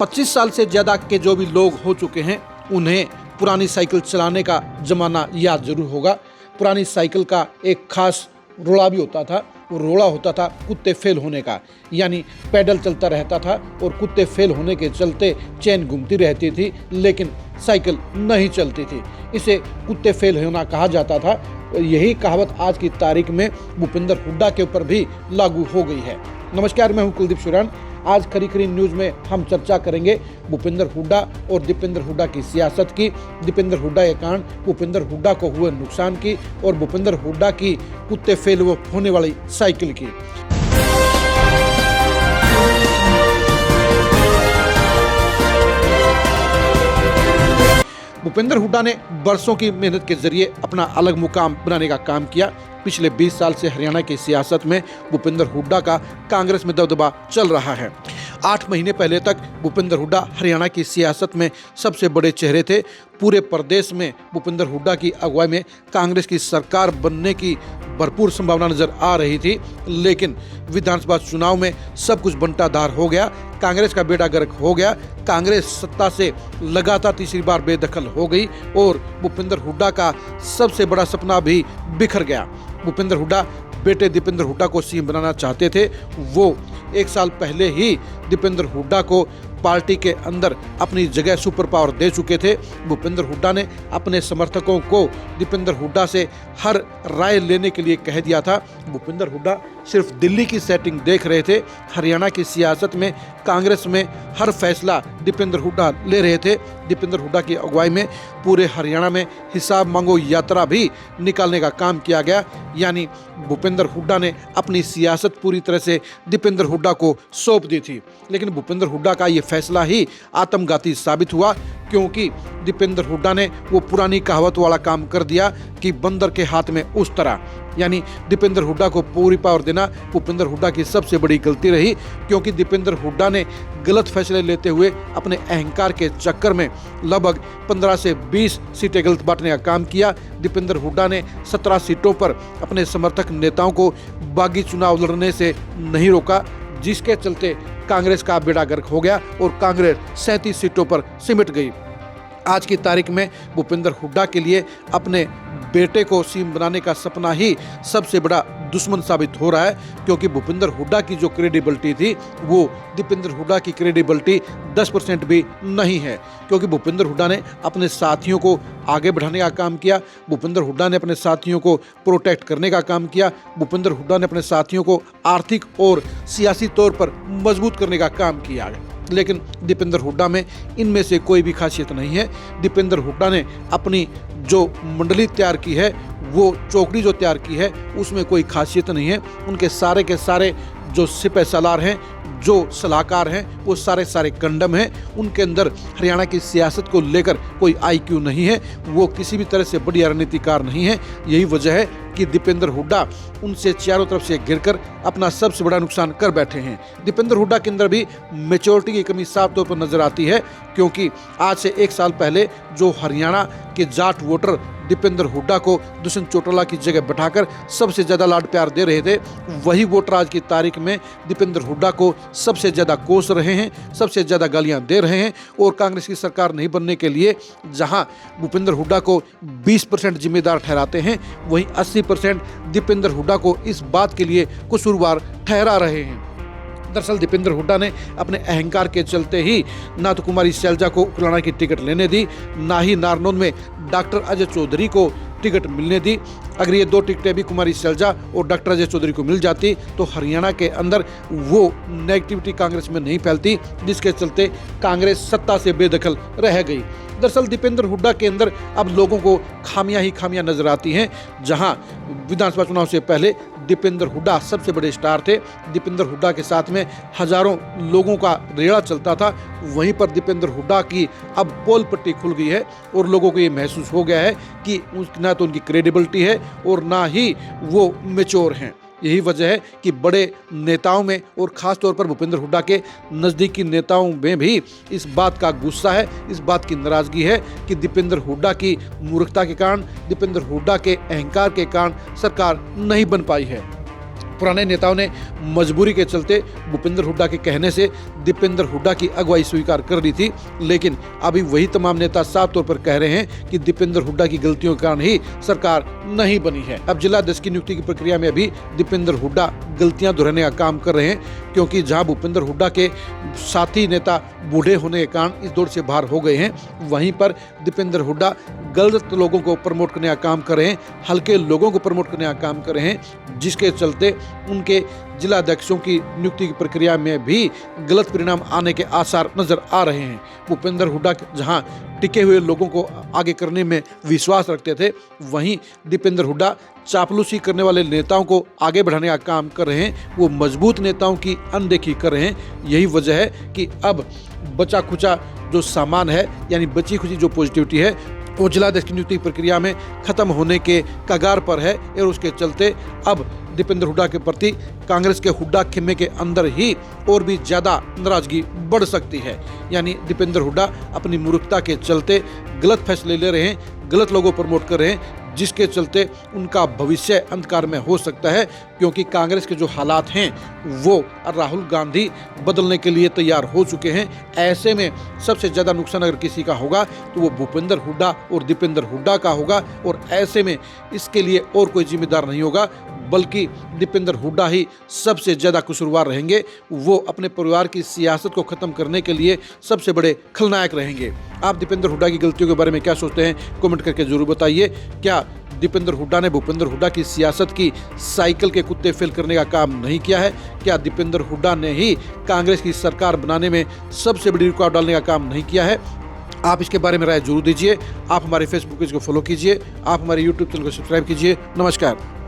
25 साल से ज़्यादा के जो भी लोग हो चुके हैं उन्हें पुरानी साइकिल चलाने का ज़माना याद ज़रूर होगा। पुरानी साइकिल का एक खास रोड़ा भी होता था। वो रोड़ा होता था कुत्ते फेल होने का, यानी पैडल चलता रहता था और कुत्ते फेल होने के चलते चेन घूमती रहती थी लेकिन साइकिल नहीं चलती थी। इसे कुत्ते फेल होना कहा जाता था। यही कहावत आज की तारीख में भूपेंद्र हुड्डा के ऊपर भी लागू हो गई है। नमस्कार, मैं हूं कुलदीप सुरान। आज खरी खरी न्यूज़ में हम चर्चा करेंगे भूपेंद्र हुड्डा और दीपेंद्र हुड्डा की सियासत की, दीपेंद्र हुड्डा के कारण भूपेंद्र हुड्डा को हुए नुकसान की और भूपेंद्र हुड्डा की कुत्ते फेल होने वाली साइकिल की। भूपेंद्र हुड्डा ने बरसों की मेहनत के जरिए अपना अलग मुकाम बनाने का काम किया। पिछले 20 साल से हरियाणा की सियासत में भूपेंद्र हुड्डा का कांग्रेस में दबदबा चल रहा है। 8 महीने पहले तक भूपेंद्र हुड्डा हरियाणा की सियासत में सबसे बड़े चेहरे थे। पूरे प्रदेश में भूपेंद्र हुड्डा की अगुवाई में कांग्रेस की सरकार बनने की भरपूर संभावना नजर आ रही थी, लेकिन विधानसभा चुनाव में सब कुछ बंटाधार हो गया। कांग्रेस का बेड़ा गर्क हो गया। कांग्रेस सत्ता से लगातार तीसरी बार बेदखल हो गई और भूपेंद्र हुड्डा का सबसे बड़ा सपना भी बिखर गया। भूपेंद्र हुड्डा बेटे दीपेंद्र हुड्डा को सीएम बनाना चाहते थे। वो 1 साल पहले ही दीपेंद्र हुड्डा को पार्टी के अंदर अपनी जगह सुपर पावर दे चुके थे। भूपेंद्र हुड्डा ने अपने समर्थकों को दीपेंद्र हुड्डा से हर राय लेने के लिए कह दिया था। भूपेंद्र हुड्डा सिर्फ दिल्ली की सेटिंग देख रहे थे। हरियाणा की सियासत में, कांग्रेस में हर फैसला दीपेंद्र हुड्डा ले रहे थे। दीपेंद्र हुड्डा की अगुवाई में पूरे हरियाणा में हिसाब मांगो यात्रा भी निकालने का काम किया गया, यानी भूपेंद्र हुड्डा ने अपनी सियासत पूरी तरह से दीपेंद्र हुड्डा को सौंप दी थी। लेकिन भूपेंद्र हुड्डा का ये फैसला ही आत्मघाती साबित हुआ, क्योंकि दीपेंद्र हुड्डा ने वो पुरानी कहावत वाला काम कर दिया कि बंदर के हाथ में उस तरह, यानी दीपेंद्र हुड्डा को पूरी पावर देना भूपेंद्र हुड्डा की सबसे बड़ी गलती रही। क्योंकि दीपेंद्र हुड्डा ने गलत फैसले लेते हुए अपने अहंकार के चक्कर में लगभग 15 से 20 सीटें गलत बांटने का काम किया। दीपेंद्र हुड्डा ने 17 सीटों पर अपने समर्थक नेताओं को बागी चुनाव लड़ने से नहीं रोका, जिसके चलते कांग्रेस का बेड़ा गर्क हो गया और कांग्रेस 37 सीटों पर सिमट गई। आज की तारीख में भूपेंद्र हुड्डा के लिए अपने बेटे को सीएम बनाने का सपना ही सबसे बड़ा दुश्मन साबित हो रहा है, क्योंकि भूपेंद्र हुड्डा की जो क्रेडिबिलिटी थी वो दीपेंद्र हुड्डा की क्रेडिबिलिटी 10% भी नहीं है। क्योंकि भूपेंद्र हुड्डा ने अपने साथियों को आगे बढ़ाने का काम किया। भूपेंद्र हुड्डा ने अपने साथियों को प्रोटेक्ट करने का काम किया। भूपेंद्र हुड्डा ने अपने साथियों को आर्थिक और सियासी तौर पर मजबूत करने का काम किया। लेकिन दीपेंद्र हुड्डा में इनमें से कोई भी खासियत नहीं है। दीपेंद्र हुड्डा ने अपनी जो मंडली तैयार की है, वो चौकड़ी जो तैयार की है, उसमें कोई खासियत नहीं है। उनके सारे के सारे जो सिपह सालार हैं, जो सलाहकार हैं, वो सारे कंडम हैं। उनके अंदर हरियाणा की सियासत को लेकर कोई IQ नहीं है। वो किसी भी तरह से बड़ी रणनीतिकार नहीं है। यही वजह है कि दीपेंद्र हुड्डा उनसे चारों तरफ से घिरकर अपना सबसे बड़ा नुकसान कर बैठे हैं। दीपेंद्र हुड्डा के अंदर भी मैच्योरिटी की कमी साफ तौर पर नजर आती है, क्योंकि आज से 1 साल पहले जो हरियाणा के जाट वोटर दीपेंद्र हुड्डा को दुष्यंत चौटाला की जगह बैठाकर सबसे ज्यादा लाड प्यार दे रहे थे, वही वोटर आज की तारीख में दीपेंद्र हुड्डा को सबसे ज्यादा कोस रहे हैं, सबसे ज्यादा गालियां दे रहे हैं। और कांग्रेस की सरकार नहीं बनने के लिए जहां भूपेंद्र हुड्डा को 20% जिम्मेदार ठहराते हैं, वहीं 80% दीपेंद्र हुड्डा को इस बात के लिए कसूरवार ठहरा रहे हैं। दरअसल दीपेंद्र हुड्डा ने अपने अहंकार के चलते ही ना तो कुमारी शैलजा को उकलाना की टिकट लेने दी, ना ही नारनौल में डॉक्टर अजय चौधरी को टिकट मिलने दी। अगर ये 2 टिकटें भी कुमारी शैलजा और डॉक्टर अजय चौधरी को मिल जाती तो हरियाणा के अंदर वो नेगेटिविटी कांग्रेस में नहीं फैलती, जिसके चलते कांग्रेस सत्ता से बेदखल रह गई। दरअसल दीपेंद्र हुड्डा के अंदर अब लोगों को खामियां ही खामियां नजर आती हैं। जहां विधानसभा चुनाव से पहले दीपेंद्र हुड्डा सबसे बड़े स्टार थे, दीपेंद्र हुड्डा के साथ में हजारों लोगों का रेड़ा चलता था, वहीं पर दीपेंद्र हुड्डा की अब पोल पट्टी खुल गई है और लोगों को ये महसूस हो गया है कि ना तो उनकी क्रेडिबिलिटी है और ना ही वो मैच्योर हैं। यही वजह है कि बड़े नेताओं में और ख़ास तौर पर भूपेंद्र हुड्डा के नज़दीकी नेताओं में भी इस बात का गुस्सा है, इस बात की नाराज़गी है कि दीपेंद्र हुड्डा की मूर्खता के कारण, दीपेंद्र हुड्डा के अहंकार के कारण सरकार नहीं बन पाई है। पुराने नेताओं ने मजबूरी के चलते भूपेंद्र हुड्डा के कहने से दीपेंद्र हुड्डा की अगुवाई स्वीकार कर ली थी, लेकिन अभी वही तमाम नेता साफ तौर पर कह रहे हैं कि दीपेंद्र हुड्डा की गलतियों के कारण ही सरकार नहीं बनी है। अब जिला अध्यक्ष की नियुक्ति की प्रक्रिया में अभी दीपेंद्र हुड्डा गलतियां दोहराने का काम कर रहे हैं, क्योंकि जहां भूपेंद्र हुड्डा के साथी नेता बूढ़े होने के कारण इस दौर से बाहर हो गए हैं, वहीं पर दीपेंद्र हुड्डा गलत लोगों को प्रमोट करने का काम कर रहे हैं, हल्के लोगों को प्रमोट करने का काम कर रहे हैं, जिसके चलते उनके जिला अध्यक्षों की नियुक्ति की प्रक्रिया में भी गलत परिणाम आने के आसार नजर आ रहे हैं। भूपेंद्र हुड्डा जहां टिके हुए लोगों को आगे करने में विश्वास रखते थे, वहीं दीपेंद्र हुड्डा चापलूसी करने वाले नेताओं को आगे बढ़ाने का काम कर रहे हैं। वो मजबूत नेताओं की अनदेखी कर रहे हैं। यही वजह है कि अब बचा खुचा जो सामान है, यानी बची खुची जो पॉजिटिविटी है, वो जिला अध्यक्ष की नियुक्ति प्रक्रिया में खत्म होने के कगार पर है और उसके चलते अब दीपेंद्र हुड्डा के प्रति कांग्रेस के हुड्डा खेमे के अंदर ही और भी ज्यादा नाराजगी बढ़ सकती है। यानी दीपेंद्र हुड्डा अपनी मूर्खता के चलते गलत फैसले ले रहे हैं, गलत लोगों को प्रमोट कर रहे हैं, जिसके चलते उनका भविष्य अंधकार में हो सकता है, क्योंकि कांग्रेस के जो हालात हैं वो राहुल गांधी बदलने के लिए तैयार हो चुके हैं। ऐसे में सबसे ज़्यादा नुकसान अगर किसी का होगा तो वो भूपेंद्र हुड्डा और दीपेंद्र हुड्डा का होगा, और ऐसे में इसके लिए और कोई जिम्मेदार नहीं होगा, बल्कि दीपेंद्र हुड्डा ही सबसे ज़्यादा कसूरवार रहेंगे। वो अपने परिवार की सियासत को ख़त्म करने के लिए सबसे बड़े खलनायक रहेंगे। आप दीपेंद्र हुड्डा की गलतियों के बारे में क्या सोचते हैं, कमेंट करके जरूर बताइए। क्या दीपेंद्र हुड्डा ने भूपेंद्र हुड्डा की सियासत की साइकिल के कुत्ते फेल करने का काम नहीं किया है? क्या दीपेंद्र हुड्डा ने ही कांग्रेस की सरकार बनाने में सबसे बड़ी रुकावट डालने का काम नहीं किया है? आप इसके बारे में राय जरूर दीजिए। आप हमारे फेसबुक पेज को फॉलो कीजिए, आप हमारे यूट्यूब चैनल को सब्सक्राइब कीजिए। नमस्कार।